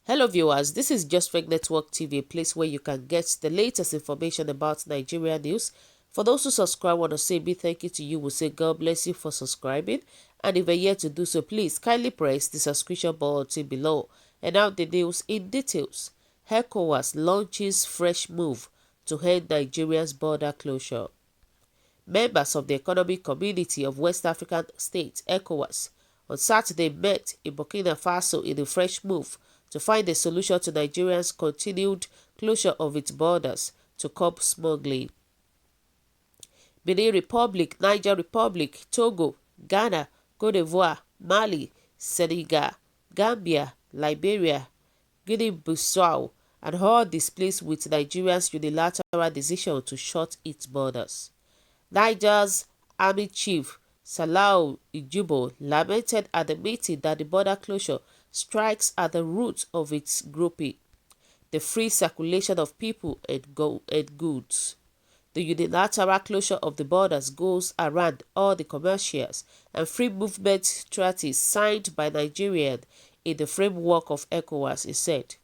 Hello viewers, this is Just Fake Network TV, a place where you can get the latest information about Nigeria news. For those who subscribe, I want to say a big thank you to you. We'll say God bless you for subscribing. And if you're yet to do so, please kindly press the subscription button below. And now the news in details. Ecowas launches fresh move to end Nigeria's border closure. Members of the Economic Community of West African States, Ecowas, on Saturday met in Burkina Faso in a fresh move to find a solution to Nigeria's continued closure of its borders to curb smuggling. Benin Republic, Niger Republic, Togo, Ghana, Cote d'Ivoire, Mali, Senegal, Gambia, Liberia, Guinea-Bissau, and all displeased with Nigeria's unilateral decision to shut its borders. Niger's Army Chief Salau Ijubo lamented at the meeting that the border closure strikes at the root of its grouping, the free circulation of people and goods. The unilateral closure of the borders goes around all the commercials and free movement treaties signed by Nigeria in the framework of Ecowas, he said.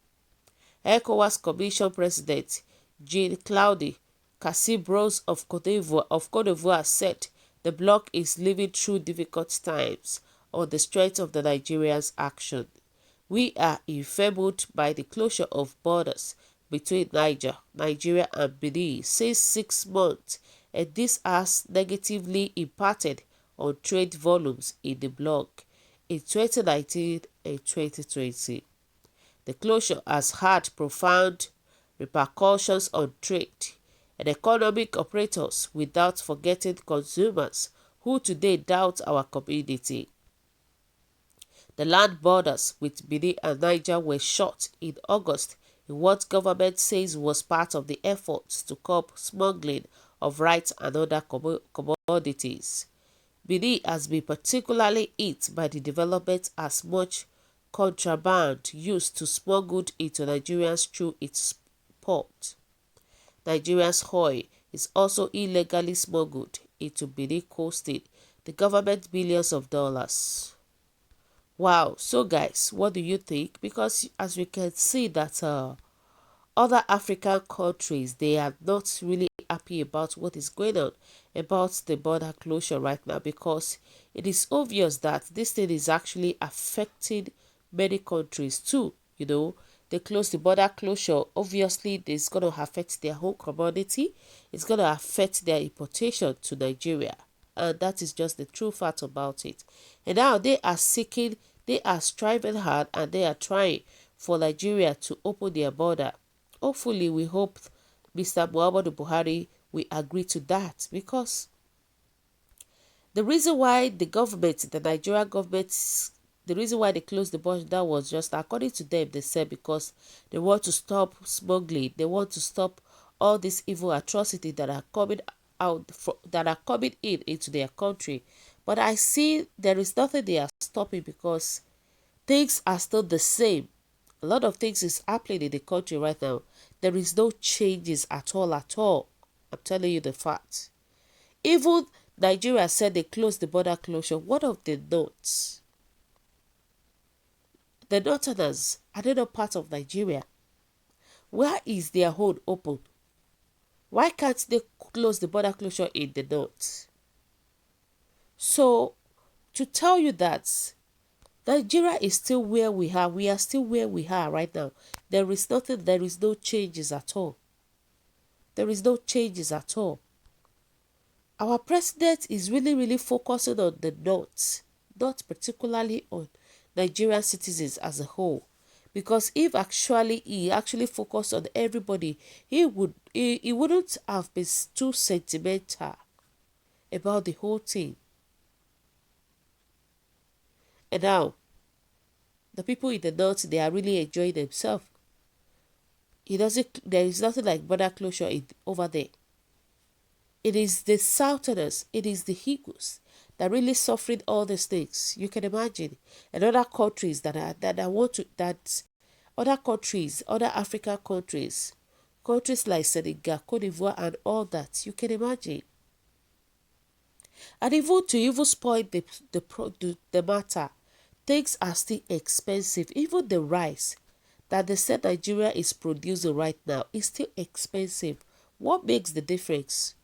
ECOWAS Commission President Jean-Claude Cassibros of Cote d'Ivoire said the bloc is living through difficult times on the strength of the Nigerians' action. We are enfeebled by the closure of borders between Nigeria and Benin since 6 months, and this has negatively impacted on trade volumes in the bloc in 2019 and 2020. The closure has had profound repercussions on trade and economic operators, without forgetting consumers who today doubt our community. The land borders with Benin and Niger were shut in August in what government says was part of the efforts to curb smuggling of rice and other commodities. Benin has been particularly hit by the development as much contraband used to smuggle into Nigeria through its port. Nigeria's oil is also illegally smuggled into Benin, costing the government billions of dollars. Wow, so guys, what do you think? Because as we can see that other African countries, they are not really happy about what is going on about the border closure right now, because it is obvious that this thing is actually affecting many countries too. They close the border closure. Obviously, it's going to affect their whole commodity. It's going to affect their importation to Nigeria. And that is just the true fact about it. And now they are striving hard, and they are trying for Nigeria to open their border. Hopefully, we hope Mr. Muhammadu Buhari will agree to that, because the reason why the Nigerian government, the reason why they closed the border was just, according to them, they said because they want to stop smuggling. They want to stop all these evil atrocities that are coming out, that are coming into their country. But I see there is nothing they are stopping, because things are still the same. A lot of things is happening in the country right now. There is no changes at all, at all. I'm telling you the fact. Even Nigeria said they closed the border closure. One of the notes, the Northerners, are they not part of Nigeria? Where is their hold open? Why can't they close the border closure in the north? So, to tell you that Nigeria is still where we are. We are still where we are right now. There is nothing, there is no changes at all. There is no changes at all. Our president is really, really focusing on the north, not particularly on Nigerian citizens as a whole. Because if he actually focused on everybody, he wouldn't have been too sentimental about the whole thing. And now, the people in the north, they are really enjoying themselves. It doesn't. There is nothing like border closure over there. It is the Southerners, it is the Igbos that really suffering all these things. You can imagine, and other countries that want to that other countries, other African countries, countries like Senegal, Cote d'Ivoire, and all that. You can imagine, and even to even spoil the matter, things are still expensive. Even the rice that they said Nigeria is producing right now is still expensive. What makes the difference?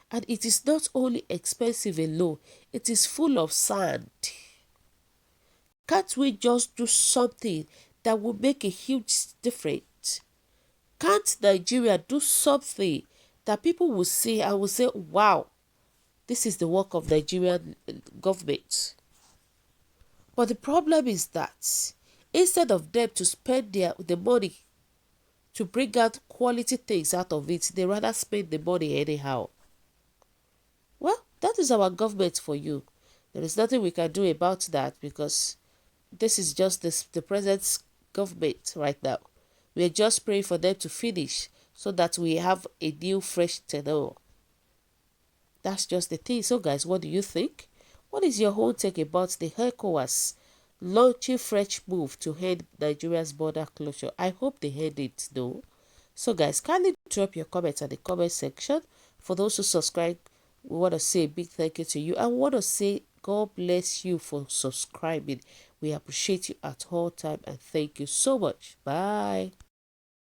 And it is not only expensive alone, it is full of sand. Can't we just do something that will make a huge difference? Can't Nigeria do something that people will see and will say, wow, this is the work of Nigerian government? But the problem is that instead of them to spend the money to bring out quality things out of it, they rather spend the money anyhow. Well, that is our government for you. There is nothing we can do about that because this is just the present government right now. We are just praying for them to finish so that we have a new fresh tenure. That's just the thing. So guys, what do you think? What is your whole take about the Ecowas launching fresh move to end Nigeria's border closure? I hope they heard it though. So guys, kindly drop your comments in the comment section. For those who subscribe, we want to say a big thank you to you. I want to say God bless you for subscribing. We appreciate you at all time and thank you so much. Bye.